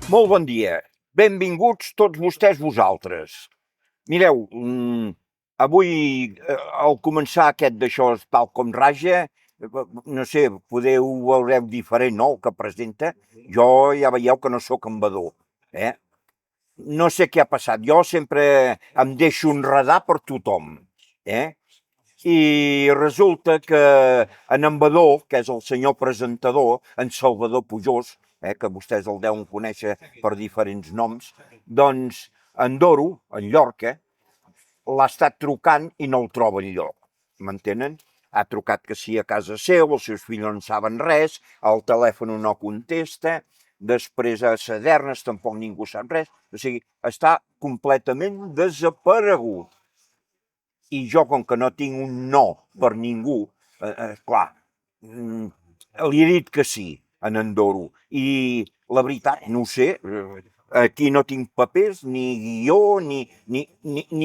Molt bon dia. Benvinguts tots vostès vosaltres. Mireu, avui, al començar aquest d'això tal com raja, no sé, poder ho veureu diferent, no?, el que presenta. Jo ja veieu que no sóc embador, eh? No sé què ha passat. Jo sempre em deixo enredar per tothom, eh? I resulta que en Badó, que és el senyor presentador, en Salvador Pujós, que vostès el deuen conèixer per diferents noms, doncs en Doro, en Llorca, l'ha estat trucant i no el troba enlloc. M'entenen? Ha trucat que sí a casa seu, els seus fills no en saben res, el telèfon no contesta, després a Sadernes tampoc ningú sap res, o sigui, està completament desaparegut. I jo, com que no tinc un no per ningú, clar, li he dit que sí en Doro. I la veritat, no ho sé, aquí no tinc papers, ni guió, ni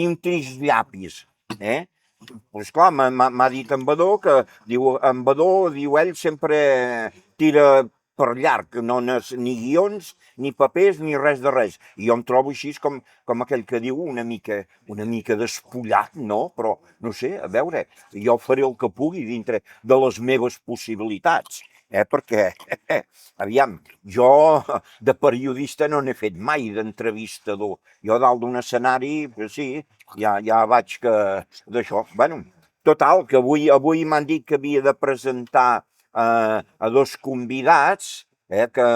un tris llapis, eh? Pues clar, m'ha dit en Badó que, diu, en Badó, diu, ell sempre tira per llarg, no ni guions, ni papers, ni res de res. I jo em trobo així com aquell que diu una mica despullat, no? Però, no sé, a veure, jo faré el que pugui dintre de les meves possibilitats, perquè, aviam, jo de periodista no n'he fet mai, d'entrevistador. Jo dalt d'un escenari, sí, ja vaig que d'això. Bueno, total, que avui m'han dit que havia de presentar a dos convidats, que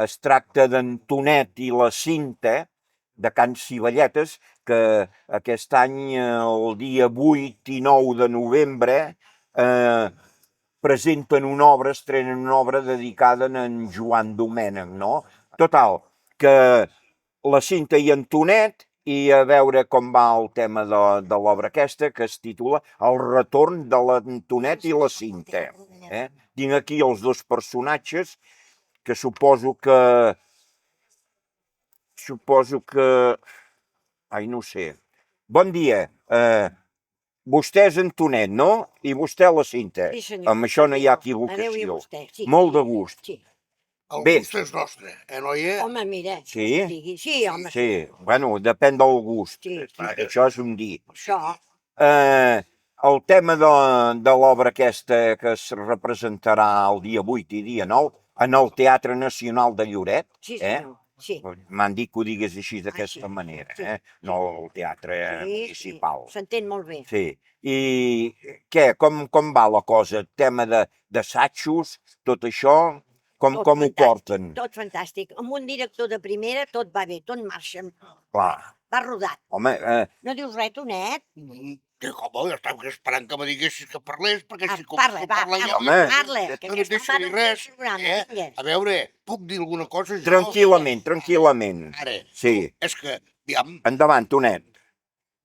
es tracta d'en Tonet i la Cinta, de Can Civalletes, que aquest any, el dia 8 i 9 de novembre, presenten una obra, estrenen una obra dedicada a en Joan Domènech, no? Total, que la Cinta i en Tonet, i a veure com va el tema de l'obra aquesta, que es titula El retorn de l'Antonet i la Cinta. Tinc aquí els dos personatges que suposo que... Ai, no sé. Bon dia. Vostè és en Tonet, no? I vostè la Cinta. Sí, senyor. Amb això no hi ha equivocació. Adéu i a vostè. Sí. Molt de gust. Sí. El Bé. gust és nostre, noia? Home, mira. Sí? Sí, home. Sí, bueno, depèn del gust. Sí. Això és un dir. Això. El tema de l'obra aquesta que es representarà el dia 8 i dia 9 en el Teatre Nacional de Lloret. Sí, senyor. Sí. M'han dit que ho digués així d'aquesta manera, no el teatre municipal. Sí. S'entén molt bé. Sí. I què, com va la cosa? Tema d'assajos, tot això, com ho porten? Tot fantàstic. Amb un director de primera tot va bé, tot marxa. Clar. Va rodat. Home... No dius res, Tonet? Que com, jo estava esperant que me diguessis que parlés, perquè si Parla, parla. Que no deixo dir res. A veure, puc dir alguna cosa? Tranquil·lament. Ara, sí. És que, aviam... Endavant, Tonet.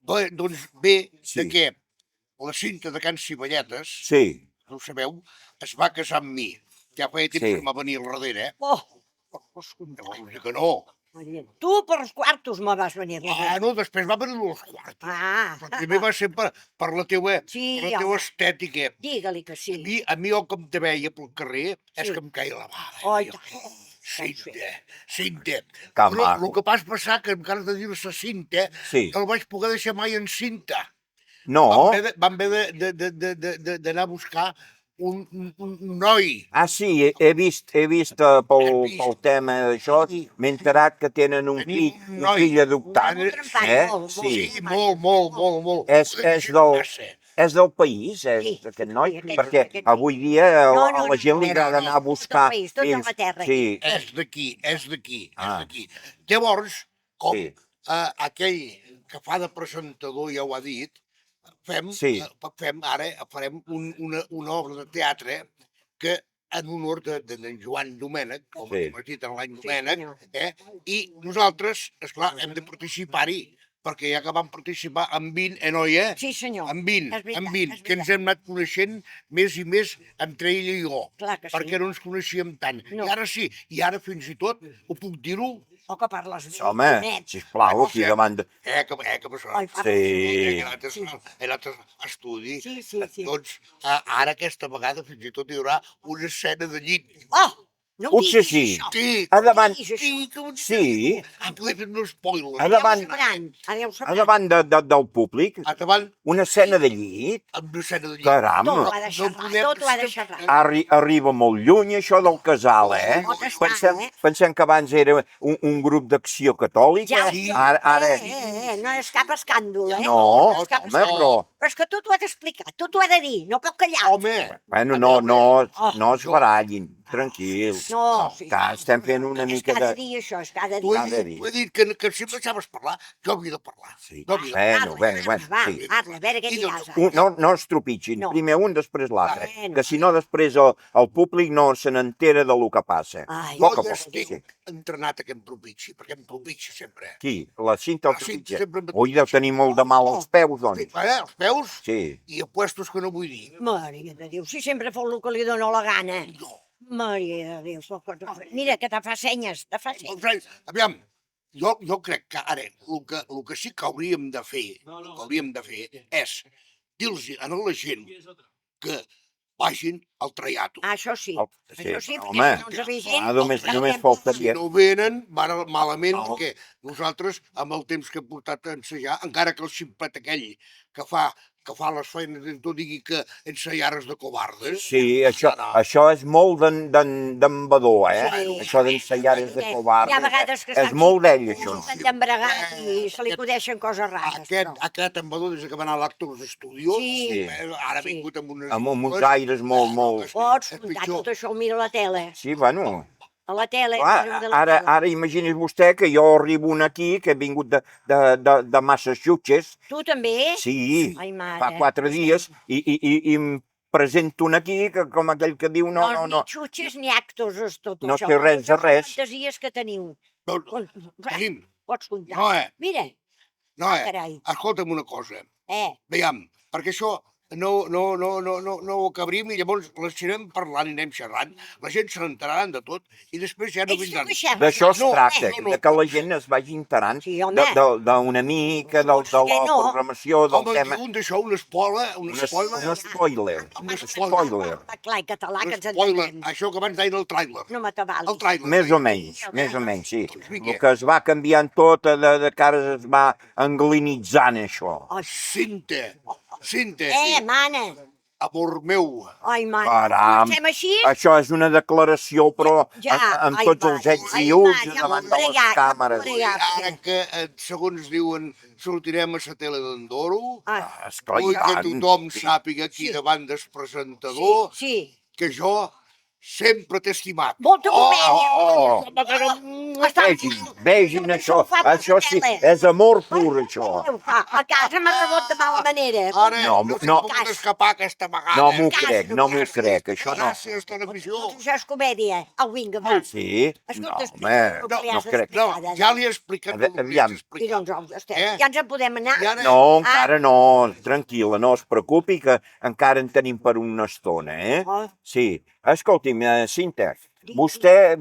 Doncs ve sí. de que la Cinta de Can Civalletes, sí. no ho sabeu, es va casar amb mi. Ja feia temps que em va venir al darrere, que no. Tu per els quartos me vas venir. No, després va venir els quartos. Però primer va ser per la teua estètica. Digue-li que sí. A mi el que em te veia pel carrer és que em caia la bava. Cinta. Però el que vas passar que encara de dir-se Cinta, no el vaig poder deixar mai en cinta. No. Vam haver d'anar a buscar un noi. Sí, he vist pel tema d'això, m'he enterat que tenen un fill adoptat. Sí, molt. És del país, aquest noi? Perquè avui dia a la gent li agrada anar a buscar... Tot d'Anglaterra. És d'aquí. Llavors, com aquell que fa de presentador ja ho ha dit, farem una obra de teatre que en honor d'en Joan Domènech, com hem dit en l'any Domènech, i nosaltres, esclar, hem de participar-hi, perquè ja que vam participar amb 20, noia? Sí, senyor. Amb 20, que ens hem anat coneixent més i més entre ell i jo, perquè no ens coneixíem tant. I ara sí, i ara fins i tot, ho puc dir-ho? O que parles bé. Home, sisplau, aquí davant de... Que això. Sí. He anat a estudi. Sí. Doncs ara aquesta vegada fins i tot hi haurà una escena de llit. No ho Potser diguis, sí. això. Sí, A davant, Diguis això. sí, que sí, poder fer un spoiler. a davant, Ara ja ho a sabran. davant del públic, A davant, una escena de llit, amb una escena de llit. caram, Tot ho ha de xerrar, tot ho ha de xerrar. arriba molt lluny això del casal, eh? Pot estar, Pensem que abans era un grup d'acció catòlica, Ja, ara... no és cap escàndol, eh? No, és cap home, escàndol. però... Però és que tot ho ha d'explicar, tot ho ha de dir, no pot callar. Home, Bueno, no es barallin, tranquils. No, sí. Que estem fent una És mica cada de... dia això, és cada t'ho dia. Cada he dia. dit, t'ho he dit que si em deixaves parlar, jo havia de parlar. Sí. Jo havia de parlar. Bueno, Va, sí. parla, a veure què I diràs. doncs, No es tropitgin, No. primer un, després l'altre, Bueno. que si no després el públic no se n'entera del que passa. Ai, Jo Poc a ja poc, estic sí. entrenat a que em propitxi, perquè em propitxi sempre. Qui? La Cinta el La Cinta tropitja? sempre em- Ui, deu tenir molt de mal als peus, doncs. Els peus Sí. i apuestos que no vull dir. Maria de Déu, si sempre fou el que li dóna la gana. No. Maria de Déu, mira que te fa senyes, te fa senyes. Doncs, aviam, jo crec que ara el que sí que hauríem de fer, és dir-los a la gent que vagin al Traiato. Això sí, Sí, això sí, home, perquè si no ens ve gent... només Si faltaria. no venen, van malament, No. perquè nosaltres, amb el temps que hem portat a ensejar, encara que el ximpet aquell que fa les feines i tot digui que ensejares de covardes... Sí, això és molt d'en Badó, eh? Sí. Això d'ensaiar és de covarde. Hi ha vegades que És molt d'ell, això. estan d'embregat i se li acudeixen coses rares. Aquest embador, des que va anar a l'Actors Estudios, Sí. ara ha Sí. vingut amb unes... Amb uns aires molt... Pots És comptar pitjor. tot això, ho miro a la tele. Sí, bueno, A la tele. clar, de la tele. ara imagini's vostè que jo arribo aquí, que he vingut de Massachusetts, Tu també? sí, Ai, mare. fa 4 dies, i em presento aquí, que com aquell que diu, no. Ni xutxes ni actos, és tot No això. té res de res. Fantasies que teniu. Tenim. Pots comptar. No, Mira, No, carai. Escolta'm una cosa. eh, Veiem, perquè això no ho acabrim i llavors l'anem parlant i anem xerrant. La gent se n'enteraran de tot i després ja no ets tu vindran. que xerres. D'això es No, tracta, no. de que la gent es vagi enterant Sí, home. d'una mica, de la no. programació, del Home, tema. un d'això, un spoiler, Un spoiler. Un spoiler. Clar, català, que ens Spoiler, entenem. això que abans deien el tràiler. No m'atabalis. El tràiler. Més o menys, sí. Doncs vinga. El que es va canviant tot, de cara es va anglinitzant, això. Ai, Cinta, mana. amor meu. Ai, mana. Caram, Estem així? això és una declaració, però Ja, amb ai, tots va, els ets ai, i va, uts ja davant m'ho de les bregat, càmeres. ja m'ho bregat. Ara que, segons diuen, sortirem a la tele d'Andoro, Esclar, vull i que tant. tothom sàpiga aquí Sí. davant del presentador Sí. que jo sempre t'he estimat. Molta comèdia. oh. Vegin això sí, és amor pur, això. A casa m'ha rebut de mala manera. Ara No, no, sé no. com escapar aquesta vegada. No m'ho crec, això no. Gràcies, televisió. Això és comèdia. Au, vinga, va. Sí? No, Escolta, home, no crec. No, ja li he explicat el que Aviam. t'he I explicat. doncs, estem. Eh? Ja ens en podem anar. I ara- No, encara no, tranquil·la, no es preocupi, que encara en tenim per una estona, eh? Oh, Sí, escolti'm, Cinta, vostè,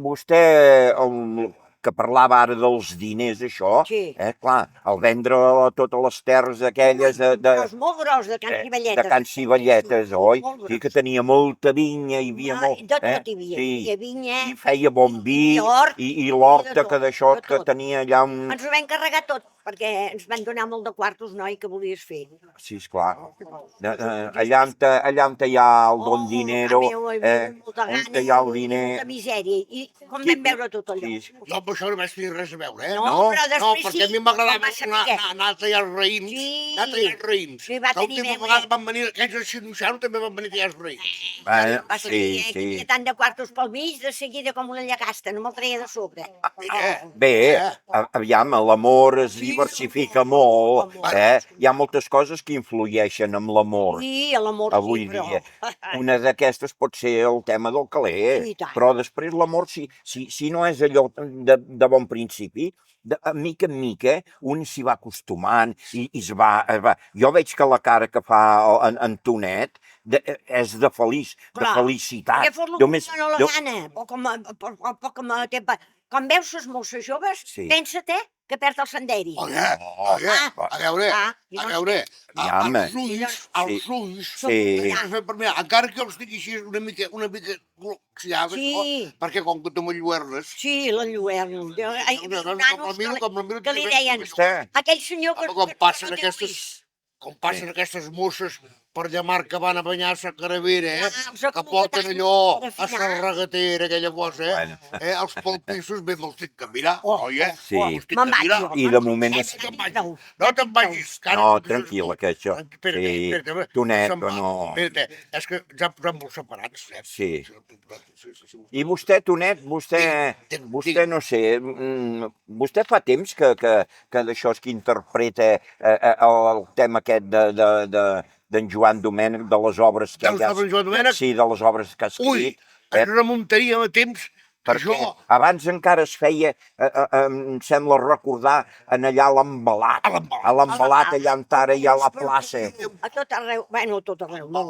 que parlava ara dels diners, això, Sí. clar, al vendre totes les terres aquelles és molt gros, de Can Civalletes. de Can Civalletes, oi? Molt Sí, gros. que tenia molta vinya, hi havia molt... De tot hi havia. Sí. Hi havia vinya, I feia bon vi, i hort, i l'horta, i de tot, que d'això, de que tot. tenia allà un... ens ho vam carregar tot, perquè ens van donar molt de quartos, noi, que volies fer. Sí, esclar. Allà on hi ha el don dinero, Molta gana, on hi ha el diner... molta misèria. I com Sí, vam veure tot allò. Sí, Jo amb això no vaig tenir res a veure, eh? No, però No, després perquè sí. a mi m'agradava Vam saber. anar a tallar els raïms. Sí. Anar a tallar els raïms. Sí, va Que tenir l'última bé, vegada van venir, aquells de Xinxano també van venir a tallar els raïms. Bueno, Va ser que sí. tenia tant de quartos pel mig, de seguida com una llagasta, no me'l treia de sobre. Bé, aviam, l'amor es diversifica molt, Hi ha moltes coses que influeixen amb l'amor. Sí, l'amor Avui sí, però... dia. Una d'aquestes pot ser el tema del caler, Sí, i tant. però després l'amor, si no és allò de bon principi, de mica en mica un s'hi va acostumant i es va... Jo veig que la cara que fa en Tonet és de feliç, de Clar, felicitat. Que fos el que no la gana, o com a tempo. Quan veus les mosses joves, Sí. pensa-te que perd el senderi. A veure, els ulls, Sí. encara que els tingui així una mica gloxiades, Sí. perquè com que te m'enlluernes, Sí, l'enlluerno. com Que li deien, Vostè, aquell senyor que... com passen que té aquestes, ulls. com passen aquestes mosses per llamar que van a banyar-se a Caravera, Els que porten allò a refinats. la regatera, aquella cosa, Bueno. Els palpissos bé me'ls tinc que mirar, oi, Sí. Me'n vaig jo. I de moment No és... te'n vagis, no te'n vagis. que ara No, tot això és tranquil·la, tu. que això... Espera't, Sí, espera't, Tonet, se'n va. no... Espera't, és que ja ens posem molt separats. Sí. Sí. I vostè, Tonet, vostè no sé, vostè fa temps que d'això és que interpreta el tema aquest d'en Joan Domènech, de les obres que Del Joan Domènech? Sí, de les obres que ha escrit. Ui, es remuntaria a temps que Perquè jo... abans encara es feia, em sembla recordar, en allà a l'Embalat. A l'Embalat, allà on ara hi ha la plaça. A tot arreu, bueno, a tot arreu, no.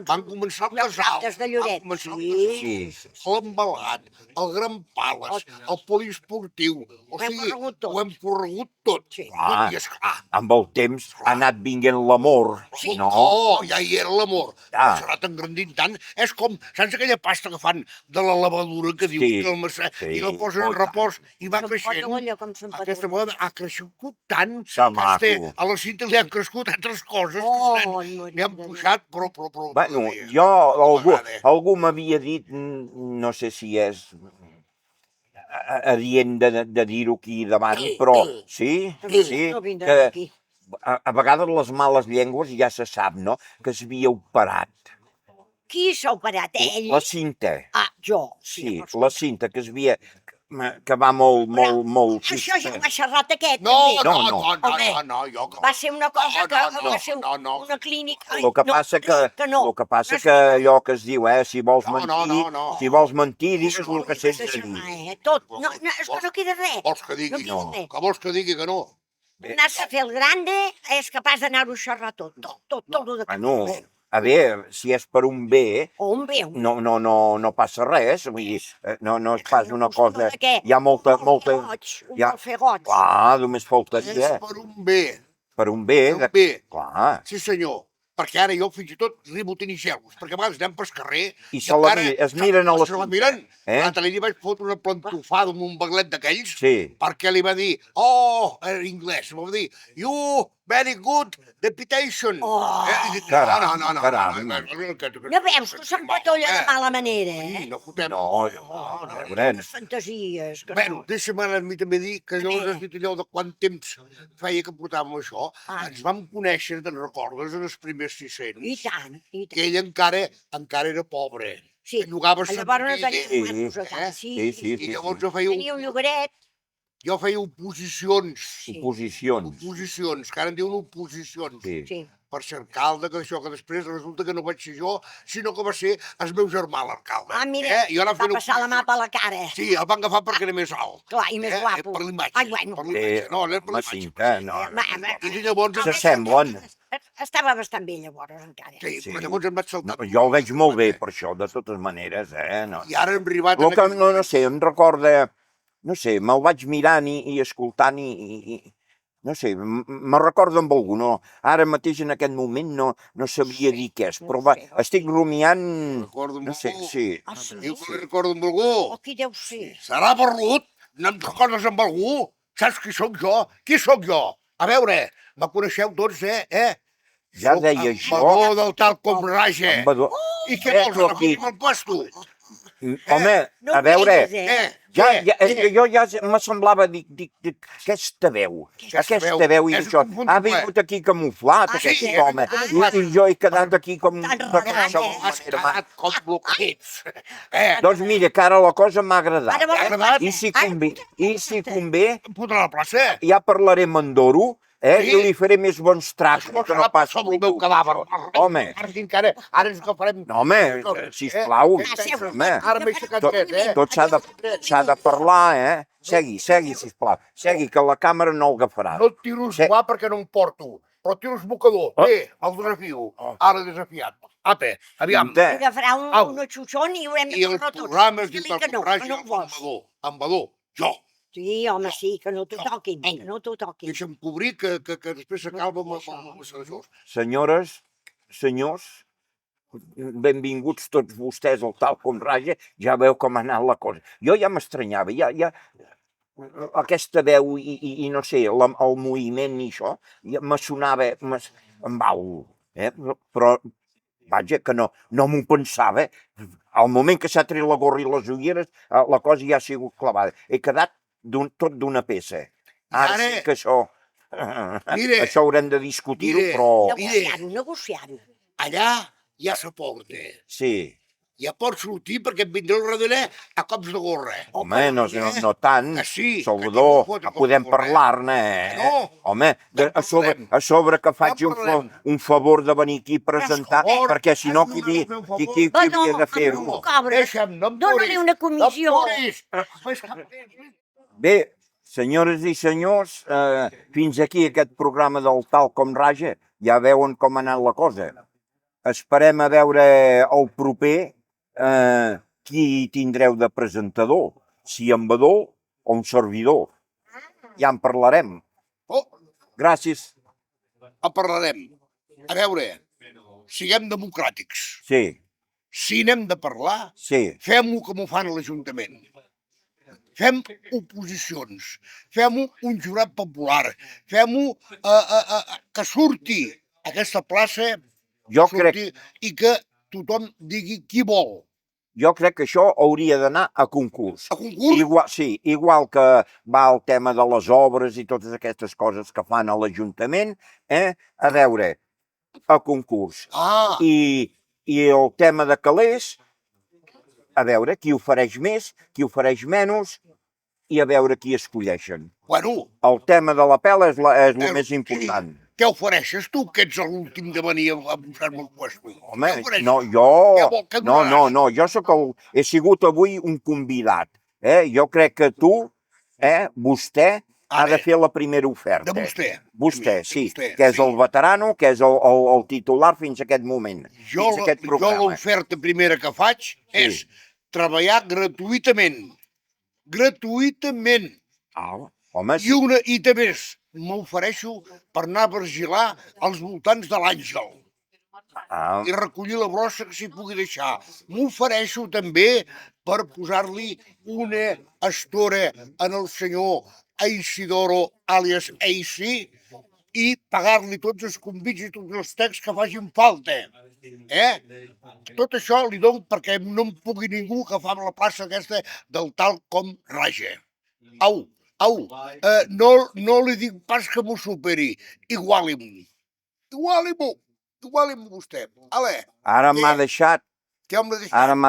Van començar Els actes de Lloret. Sí. L'Embalat, el Gran Pales, el poliesportiu. O sigui, ho hem corregut tot. Sí. Ah. I esclar, Amb el temps ha anat vinguent l'amor, no? oh, ja hi era l'amor. Ah. S'ha anat engrandint tant. És com, saps aquella pasta que fan de la levadura que diu Sí, que el maçà, sí. i la posen en repòs i va creixent. Allò com se'n pot Aquesta vegada ha crescut tant Que que maco. a la cinta li han crescut altres coses. Oh, Li han pujat, però... Bueno, algú m'havia dit, no sé si és adient de dir-ho aquí davant, però sí, No vindrà que aquí. a vegades les males llengües ja se sap, no?, que s'havia operat. Qui s'ha operat? Ell? La cinta, Ah, jo. sí, la cinta que que va molt... Això ja ho ha xerrat aquest, No, també. jo... Va ser una cosa que No, va ser no. una clínica... Ai, El que passa que allò que es diu, si vols mentir, si vols mentir, digues el que sents a dir. Tot. No, és que no queda res. Vols que digui? No. Que vols que digui que no? Anar-se a fer el grande és capaç d'anar-ho a xerrar tot. Tot el de... Bueno, a veure, si és per un bé, O un bé. no passa res, vull dir, no és pas una cosa... Hi ha molta... Un vol fer goig. Clar, només És faltaria. per un bé. Per un bé, Per un bé. clar. Sí, senyor. Perquè ara jo fins i tot rimo tinixeus, perquè a vegades anem pel carrer I es miren a se la miren. Eh? L'altre dia vaig fotre una plantofada amb un baglet d'aquells, Sí. perquè li va dir, en anglès, va dir, you, very good deputation. I dic, Caram. No veus que s'empatolla de mala manera, Sí, no fotem. No, a veure, Les fantasies. Que Bueno, deixa'm ara a mi també dir que jo has dit allò de quant temps feia que portàvem això. Ens vam conèixer, te'n recordes, en els primers 600? I tant. Que ell encara era pobre. Sí. Llogava Llavors no tenia Sí. masos a casa. Sí. I llavors Tenia un llogaret. jo feia oposicions. Oposicions. Que ara en diuen oposicions. Sí. Sí. Per ser alcalde, que això, que després resulta que no vaig ser jo, sinó que va ser el meu germà l'alcalde. Ah, mira, I jo anava va fent passar la mà per la cara. Sí, el van agafar perquè era més alt. Clar, i més guapo. Per l'imatge. Ai, bueno. Per l'imatge. No, era per La l'imatge. cinta, no. I llavors... S'assemblen. Estava bastant bé llavors, encara. Sí, però llavors em vaig saltar. No, jo el veig molt bé per això, de totes maneres, No. I ara hem arribat... El que, no sé, em recorda, no sé, me'l vaig mirant i escoltant i no sé, me recordo amb algú, no? Ara mateix en aquest moment no sabria dir què és, però estic rumiant, Recordo amb no sé, algú. sí. Ah, sí? Diu que li recordo amb algú. O qui deu ser? Serà Barlut? No em recordes amb algú? Saps qui sóc jo? Qui sóc jo? A veure, me coneixeu tots, Ja deia jo. Badó del tal com Raja. Badó. I què vols, tu aquí. recollim el puesto? Home, No a veure, és que jo ja me semblava, dic, aquesta veu, aquesta veu i És això, un punt ha ple. vingut aquí camuflat, Ah, aquest sí? home, i jo he quedat aquí com... Tan rarat, Has quedat com bloquets. Doncs mira, que ara la cosa m'ha agradat. Ara vols- agradat? I si convé, Fotre la plaça. ja parlarem amb Doro, Sí. i li faré més bons tractes, Això que no serà pas... sobre el meu cadàver. Home. Ara ens agafarem... No, home, sisplau, home, Ara m'he aixecat tot, dret, tot s'ha de parlar, Segui, sisplau, segui, que la càmera no el agafarà. No et tiro suar perquè no em porto, però tiro el mocador. Bé, el desafio. Ara desafiat. Apa, aviam. Agafarà un xuxon i haurem de I el parlar tots. programa es diu Dili que no, Raja que no el ho vols. Ambador. Jo. Sí, home, sí, que no t'ho toquin, que no t'ho toquin. Deixa'm cobrir, que després s'acaba amb això. Senyores, senyors, benvinguts tots vostès al Tal com Raja, ja veu com ha anat la cosa. Jo ja m'estranyava, aquesta veu i no sé, el moviment i això, ja me sonava amb algo, però vaja, que no m'ho pensava. Al moment que s'ha tret la gorra i les ulleres, la cosa ja ha sigut clavada. He quedat tot d'una peça. Ara sí que això haurem de discutir-ho, però... Negociar-ho. Allà ja s'aporta. Sí. Ja pots sortir perquè et vindrà al darrere a cops de gorra. Home, no tant. Sí, Salvador, podem parlar-ne. No. Home, a sobre que faig un favor de venir aquí a presentar, perquè si no, qui havia de fer-ho? Deixa'm, no em Dóna-li una comissió. Bé, senyores i senyors, fins aquí aquest programa del Tal com Raja. Ja veuen com ha anat la cosa. Esperem a veure el proper qui tindreu de presentador, si en Badó o un servidor. Ja en parlarem. Gràcies. En parlarem. A veure, siguem democràtics. Sí. Si n'hem de parlar, fem-ho com ho fan a l'Ajuntament. Fem oposicions, fem-ho un jurat popular, fem-ho que surti aquesta plaça i que tothom digui qui vol. Jo crec que això hauria d'anar a concurs. A concurs? Igual que va el tema de les obres i totes aquestes coses que fan a l'Ajuntament, a veure, a concurs. I el tema de calés, a veure qui ofereix més, qui ofereix menys, i a veure qui escolleixen. El tema de la pela és el més important. Què ofereixes tu, que ets l'últim de venir a posar-me el puesto? Home, no, jo he sigut avui un convidat. Jo crec que tu, vostè, ha de fer la primera oferta. De vostè? Vostè, sí, que és el veterano, que és el titular fins a aquest moment. Jo l'oferta primera que faig és treballar gratuïtament. Gratuïtament. I també m'ofereixo per anar a vigilar als voltants de l'Àngel i recollir la brossa que s'hi pugui deixar. M'ofereixo també per posar-li una estora en el senyor Isidoro, àlies Eisi, i pagar-li tots els convits i tots els texts que facin falta. Tot això li dono perquè no em pugui ningú agafar la plaça aquesta del Tal com Raja. No li dic pas que m'ho superi. Iguali-m'ho. Iguali-m'ho vostè. Ara m'ha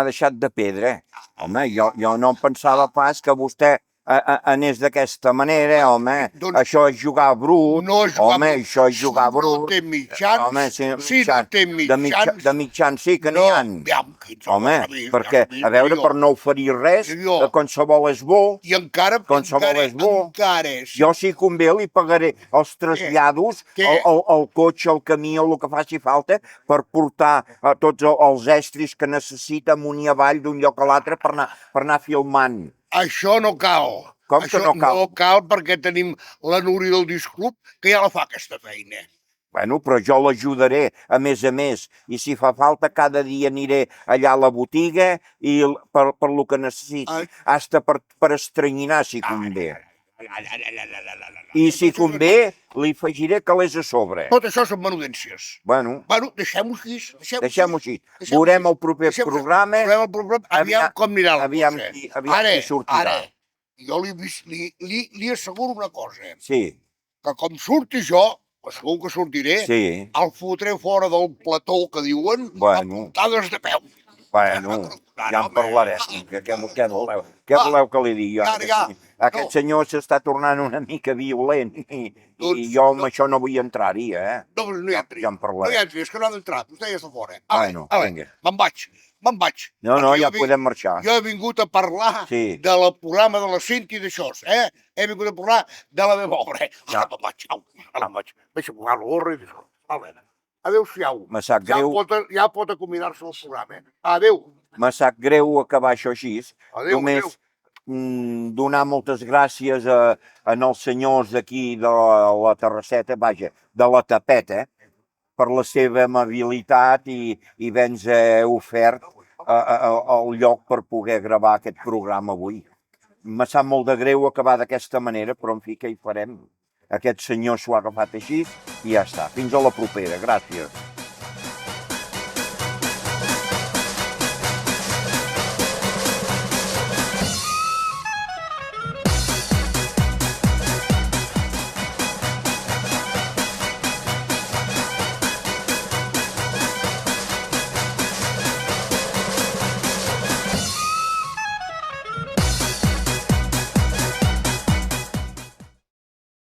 deixat de pedra. Home, jo no pensava pas que vostè anés d'aquesta manera, home. Això és jugar brut. Home, això és jugar brut. No té mitjans. Si no té mitjans. De mitjans sí que n'hi ha. Home, perquè, a veure, per no oferir res, qualsevol és bo. I encara, jo si convé li pagaré els trasllados, el cotxe, el camió, el que faci falta, per portar tots els estris que necessita amunt i avall d'un lloc a l'altre per anar filmant. Això no cal. Com que no cal? No cal perquè tenim la Núria del Disc Club, que ja la fa aquesta feina. Bueno, però jo l'ajudaré, a més, i si fa falta cada dia aniré allà a la botiga i per lo que necessiti, hasta per estranyinar, si convé. I si convé, li afegiré calés a sobre. Tot això són menudències. Bueno, deixem-ho així. Deixem-ho així. Veurem el proper programa. Aviam com anirà la cosa. Aviam qui sortirà. Ara, jo li asseguro una cosa. Sí. Que com surti jo, segur que sortiré, el fotré fora del plató que diuen, a puntades de peu. Bueno, ja en parlarem. Què voleu que li digui? Aquest senyor s'està tornant una mica violent i jo amb això no vull entrar-hi, No hi entri. Ja en parlarem. No hi entri, és que no ha d'entrar. Vostè ja està fora. Bueno, vinga. Me'n vaig. No, ja podem marxar. Jo he vingut a parlar del programa de la Cinti i d'això, He vingut a parlar de la meva obra. Me'n vaig. Deixa posar la gorra i d'això. Adéu-siau. Me sap greu. Ja pot acomiadar-se el programa. Adéu. Me sap greu acabar això així. Adéu. donar moltes gràcies als senyors d'aquí de la terrasseta, vaja, de la tapeta, per la seva amabilitat i haver-nos ofert el lloc per poder gravar aquest programa avui. Me sap molt de greu acabar d'aquesta manera, però en fi, què hi farem? Aquest senyor s'ho ha agafat així i ja està. Fins a la propera. Gràcies.